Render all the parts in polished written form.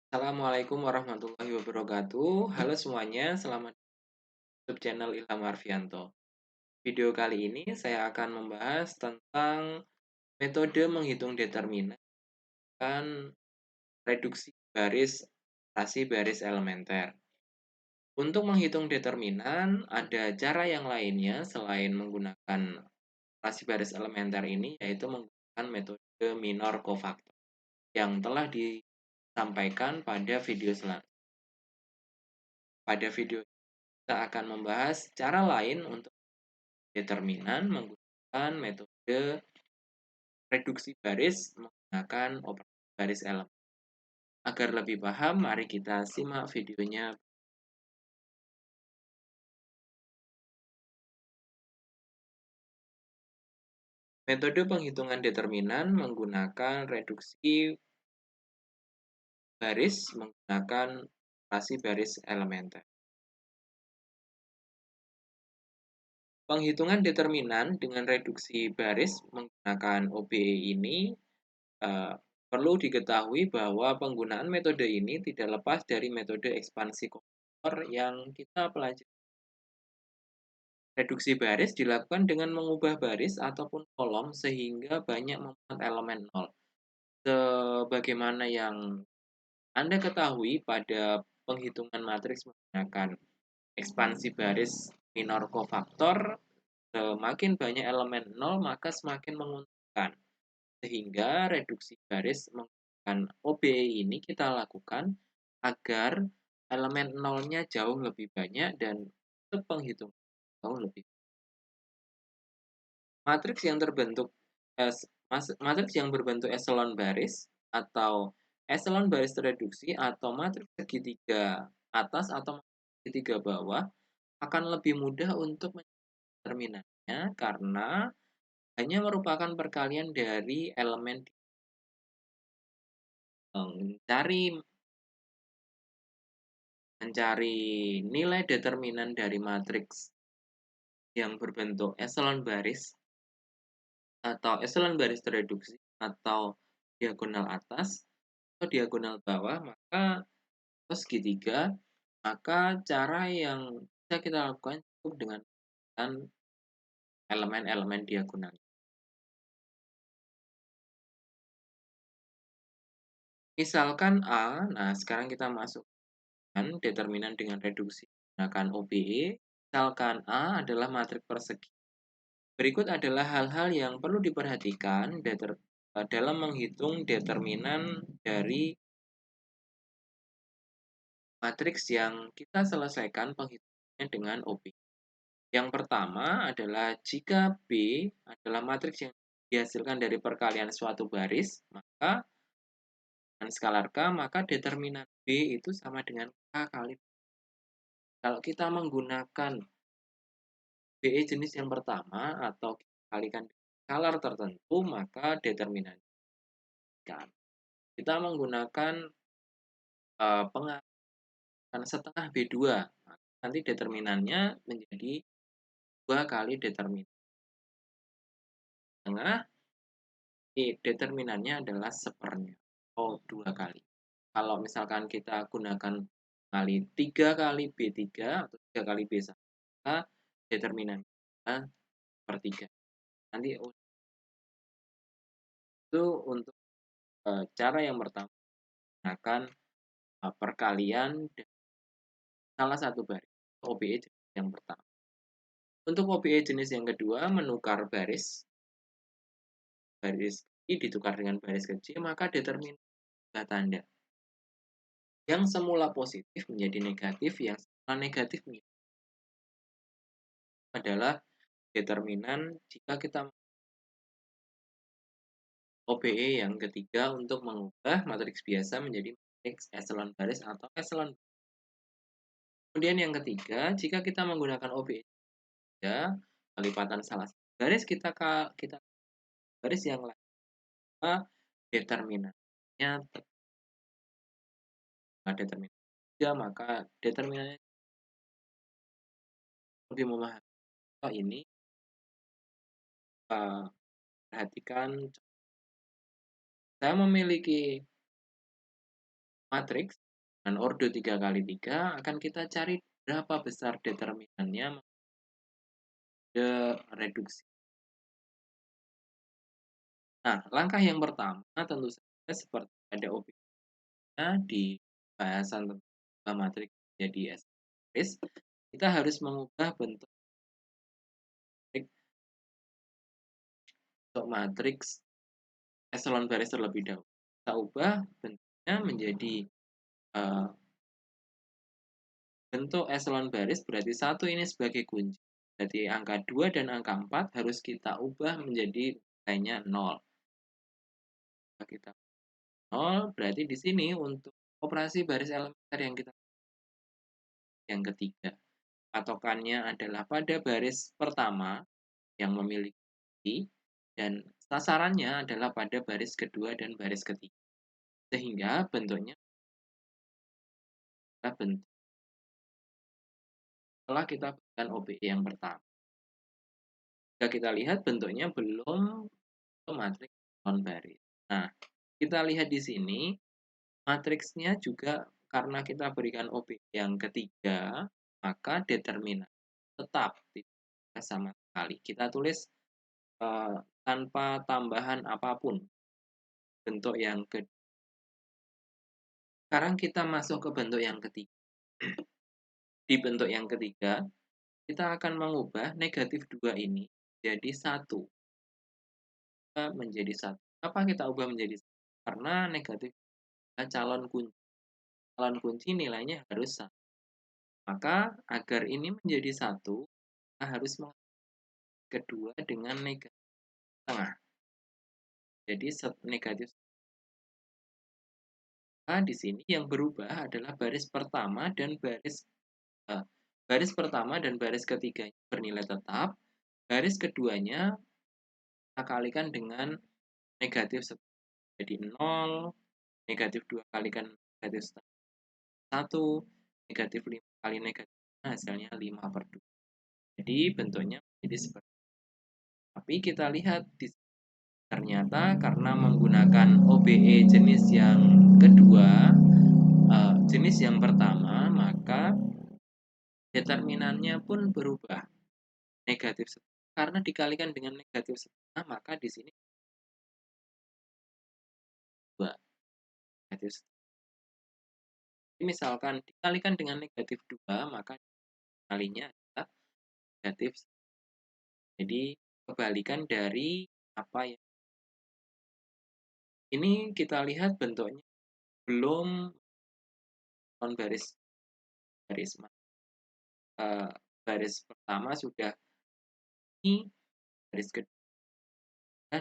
Assalamualaikum warahmatullahi wabarakatuh. Halo semuanya, selamat di YouTube channel Ilham Arfianto. Video kali ini saya akan membahas tentang metode menghitung determinan reduksi baris rasi baris elementer. Untuk menghitung determinan, ada cara yang lainnya selain menggunakan rasi baris elementer ini, yaitu menggunakan metode minor cofactor yang telah disampaikan pada video selanjutnya. Pada video kita akan membahas cara lain untuk determinan menggunakan metode reduksi baris menggunakan operasi baris elemen. Agar lebih paham, mari kita simak videonya. Metode penghitungan determinan menggunakan reduksi baris menggunakan operasi baris elementer. Penghitungan determinan dengan reduksi baris menggunakan OBE ini eh, perlu diketahui bahwa penggunaan metode ini tidak lepas dari metode ekspansi komputer yang kita pelajari. Reduksi baris dilakukan dengan mengubah baris ataupun kolom sehingga banyak memuat elemen nol. Sebagaimana yang Anda ketahui pada penghitungan matriks menggunakan ekspansi baris minor cofactor, semakin banyak elemen nol maka semakin menguntungkan. Sehingga reduksi baris menggunakan OBE ini kita lakukan agar elemen nolnya jauh lebih banyak dan untuk penghitungan jauh lebih. Matriks yang terbentuk matriks yang berbentuk eselon baris atau eselon baris reduksi atau matriks segitiga atas atau segitiga bawah akan lebih mudah untuk mendeterminannya karena hanya merupakan perkalian dari elemen. Mencari mencari nilai determinan dari matriks yang berbentuk eselon baris atau eselon baris tereduksi atau diagonal atas atau diagonal bawah maka atau segitiga, maka cara yang bisa kita lakukan cukup dengan elemen-elemen diagonal. Misalkan A, nah sekarang kita masukkan determinan dengan reduksi menggunakan OBE. Misalkan A adalah matriks persegi. Berikut adalah hal-hal yang perlu diperhatikan dalam menghitung determinan dari matriks yang kita selesaikan penghitungannya dengan OB. Yang pertama adalah jika B adalah matriks yang dihasilkan dari perkalian suatu baris, maka dengan skalar K, maka determinan B itu sama dengan K kali. Kalau kita menggunakan BE jenis yang pertama atau kalikan skalar tertentu, maka determinan kan. Kita menggunakan pengalihan setengah B2, nanti determinannya menjadi 2 kali determinan tengah, determinannya adalah sepernya, atau 2 kali. Kalau misalkan kita gunakan kali 3 kali B3 atau 3 kali B1, maka determinannya sepertiga. Nanti itu untuk cara yang pertama menggunakan perkalian salah satu baris OBE jenis yang pertama. Untuk OBE jenis yang kedua menukar baris ditukar dengan baris kecil maka determinan tanda yang semula positif menjadi negatif, yang semula negatif adalah determinan jika kita OBE yang ketiga untuk mengubah matriks biasa menjadi matriks eselon baris atau eselon. Kemudian yang ketiga, jika kita menggunakan OBE ya, kelipatan salah satu baris kita baris yang lain, maka determinannya determinan 3, maka determinannya lebih memahami. Ini perhatikan, saya memiliki matriks dan ordo 3 kali 3 akan kita cari berapa besar determinannya metode reduksi. Nah, langkah yang pertama tentu saja seperti ada objeknya di bahasan tentang matriks jadi S. Kita harus mengubah bentuk matriks eselon baris terlebih dahulu. Kita ubah bentuknya menjadi bentuk eselon baris, berarti 1 ini sebagai kunci. Berarti angka 2 dan angka 4 harus kita ubah menjadi nilainya 0. Kita 0, berarti di sini untuk operasi baris elementer yang ketiga, patokannya adalah pada baris pertama yang memiliki dan sasarannya adalah pada baris kedua dan baris ketiga. Sehingga bentuknya adalah bentuk setelah kita berikan OBE yang pertama. Jika kita lihat bentuknya belum matriks non baris. Nah, kita lihat di sini matriksnya juga karena kita berikan OBE yang ketiga, maka determinan tetap tidak sama sekali. Kita tulis tanpa tambahan apapun bentuk yang kedua. Sekarang kita masuk ke bentuk yang ketiga. Di bentuk yang ketiga, kita akan mengubah negatif 2 ini jadi 1. Menjadi 1. Apa kita ubah menjadi 1? Karena negatif calon kunci. Calon kunci nilainya harus 1. Maka agar ini menjadi 1, kita harus kedua dengan negatif setengah. Jadi negatif setengah di sini yang berubah adalah baris pertama dan baris pertama dan baris ketiganya bernilai tetap. Baris keduanya kita kalikan dengan negatif setengah. Jadi 0, negatif 2 kalikan negatif setengah 1, negatif 5 kali negatif hasilnya 5/2. Jadi bentuknya jadi seperti ini. Tapi kita lihat di ternyata karena menggunakan OBE jenis yang kedua, jenis yang pertama, maka determinannya pun berubah. Negatif setengah. Karena dikalikan dengan negatif setengah, maka di sini 2 negatif setengah. Misalkan dikalikan dengan negatif 2, maka kalinya adalah negatif setengah. Jadi kebalikan dari apa yang ini kita lihat bentuknya belum non baris baris baris pertama sudah ini baris kedua.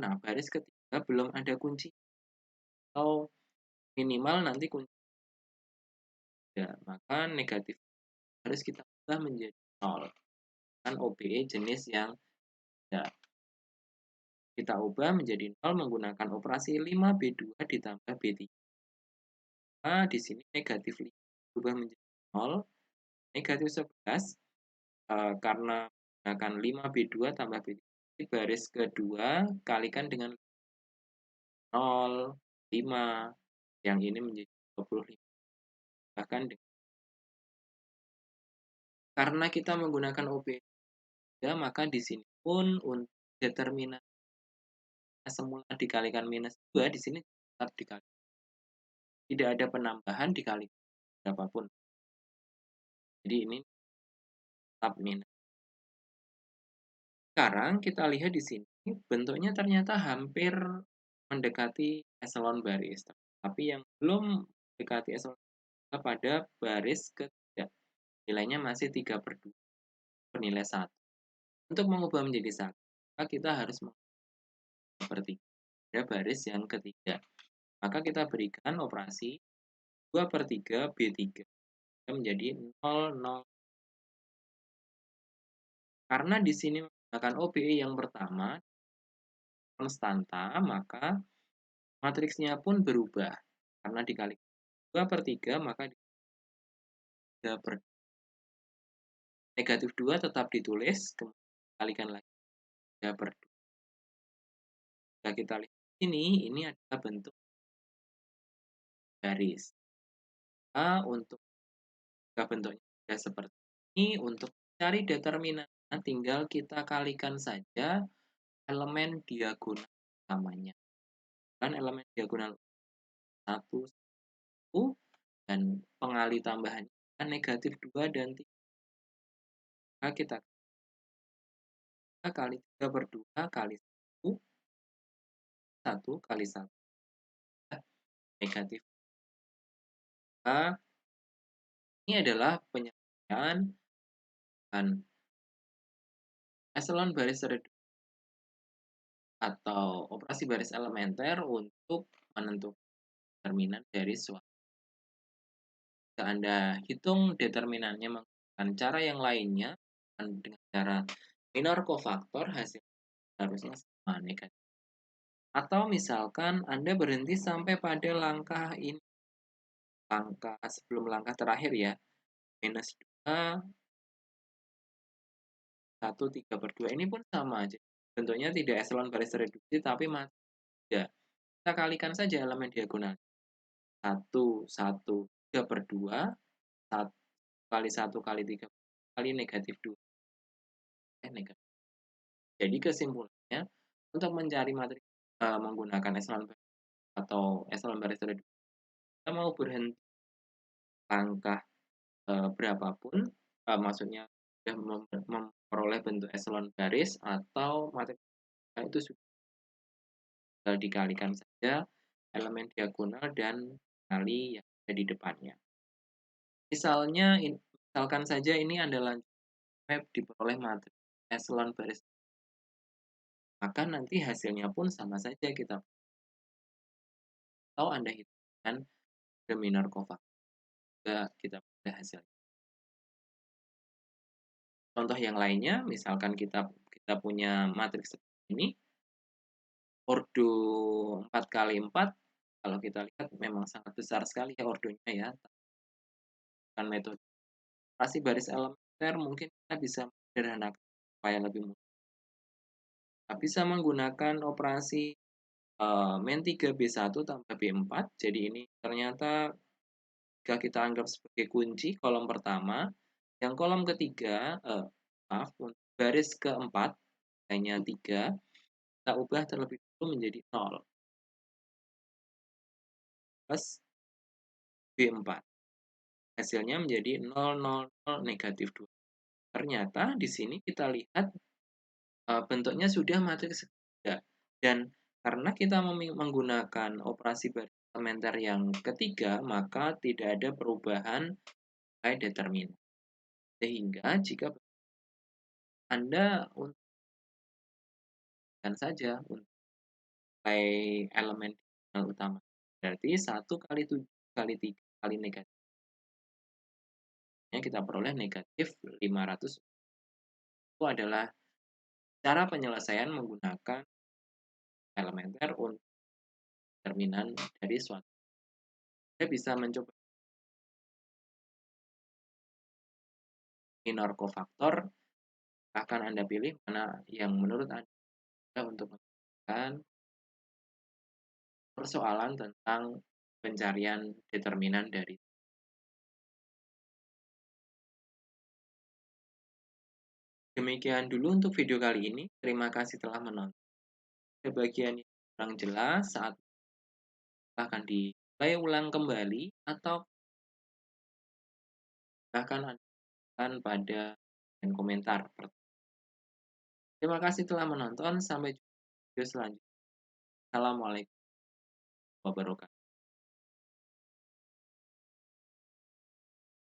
Nah, baris ketiga belum ada kunci atau minimal nanti kunci ya, maka negatif harus kita ubah menjadi 0 kan OBE jenis yang ya, kita ubah menjadi 0 menggunakan operasi 5B2 ditambah B3. Nah, di sini negatif 5 berubah menjadi 0, negatif 11 karena menggunakan 5B2 tambah B3 baris kedua kalikan dengan 0, 5, yang ini menjadi 25. Bahkan karena kita menggunakan OB3, maka di sini pun untuk determinan semula dikalikan minus 2, di sini tetap dikali. Tidak ada penambahan dikali berapapun. Jadi ini tetap minus. Sekarang kita lihat di sini, bentuknya ternyata hampir mendekati eselon baris. Tapi yang belum mendekati eselon pada baris ketiga. Nilainya masih 3/2 bernilai 1. Untuk mengubah menjadi 1, maka kita harus seperti pada baris yang ketiga. Maka kita berikan operasi 2/3 B3 menjadi 0, 0. Karena di sini menggunakan OBE yang pertama konstanta, maka matriksnya pun berubah. Karena dikali 2/3, maka 3/2. Negatif 2 tetap ditulis, kemudian dikalikan lagi 3/2. Jika kita lihat ini adalah bentuk baris. untuk jika bentuknya sudah seperti ini, untuk cari determinannya tinggal kita kalikan saja elemen diagonal utamanya. Kan elemen diagonal satu 1 dan pengali tambahannya kan negatif 2 dan 3. Maka kita 3 kali 3/2 kali 1 kali 1 negatif 2. Ini adalah penyampaian dan eselon baris reduksi atau operasi baris elementer untuk menentukan determinan dari suatu. Jika Anda hitung determinannya menggunakan cara yang lainnya dengan cara minor cofactor, hasil harusnya sama negatif. Atau misalkan Anda berhenti sampai pada langkah ini, langkah sebelum langkah terakhir ya, minus 2, 1, 3/2 ini pun sama aja. Bentuknya tidak eselon baris reduksi tapi masih tidak. Kita kalikan saja elemen diagonal. 1, 1, 3/2, 1 kali 1 kali 3 kali negatif 2. Negatif. Jadi kesimpulannya, untuk mencari matriks menggunakan eselon baris atau eselon baris reduksi, kita mau berhenti langkah berapapun, maksudnya sudah memperoleh bentuk eselon baris atau matriks itu sudah tinggal dikalikan saja elemen diagonal dan kali yang ada di depannya. Misalkan saja ini adalah map diperoleh matriks eselon baris, maka nanti hasilnya pun sama saja kita atau Anda hitungkan the minor cofactor juga kita pada hasilnya. Contoh yang lainnya, misalkan kita punya matriks seperti ini, ordo 4 kali 4, kalau kita lihat memang sangat besar sekali ya ordonya ya. Kan metode operasi baris elementer mungkin kita bisa sederhanakan supaya lebih mudah. Kita bisa menggunakan operasi min 3B1 tambah B4. Jadi ini ternyata jika kita anggap sebagai kunci kolom pertama, yang kolom ketiga, maaf, untuk baris keempat hanya 3, kita ubah terlebih dahulu menjadi 0 plus B4. Hasilnya menjadi 0, 0, 0, negatif 2. Ternyata di sini kita lihat bentuknya sudah matriks ketiga. Dan karena kita menggunakan operasi baris elementer yang ketiga, maka tidak ada perubahan nilai determinan. Sehingga jika Anda untukkan saja untuk nilai elemen utama, berarti 1 kali 7 kali 3 kali negatif. Kita peroleh negatif 500. Itu adalah cara penyelesaian menggunakan elementer untuk determinan dari suatu. Anda bisa mencoba minor cofactor, akan Anda pilih mana yang menurut Anda untuk menentukan persoalan tentang pencarian determinan dari. Demikian dulu untuk video kali ini. Terima kasih telah menonton. Ada bagian yang kurang jelas saat akan di-play ulang kembali atau bahkan akan pada komentar. Terima kasih telah menonton. Sampai jumpa di video selanjutnya. Assalamualaikum warahmatullahi wabarakatuh.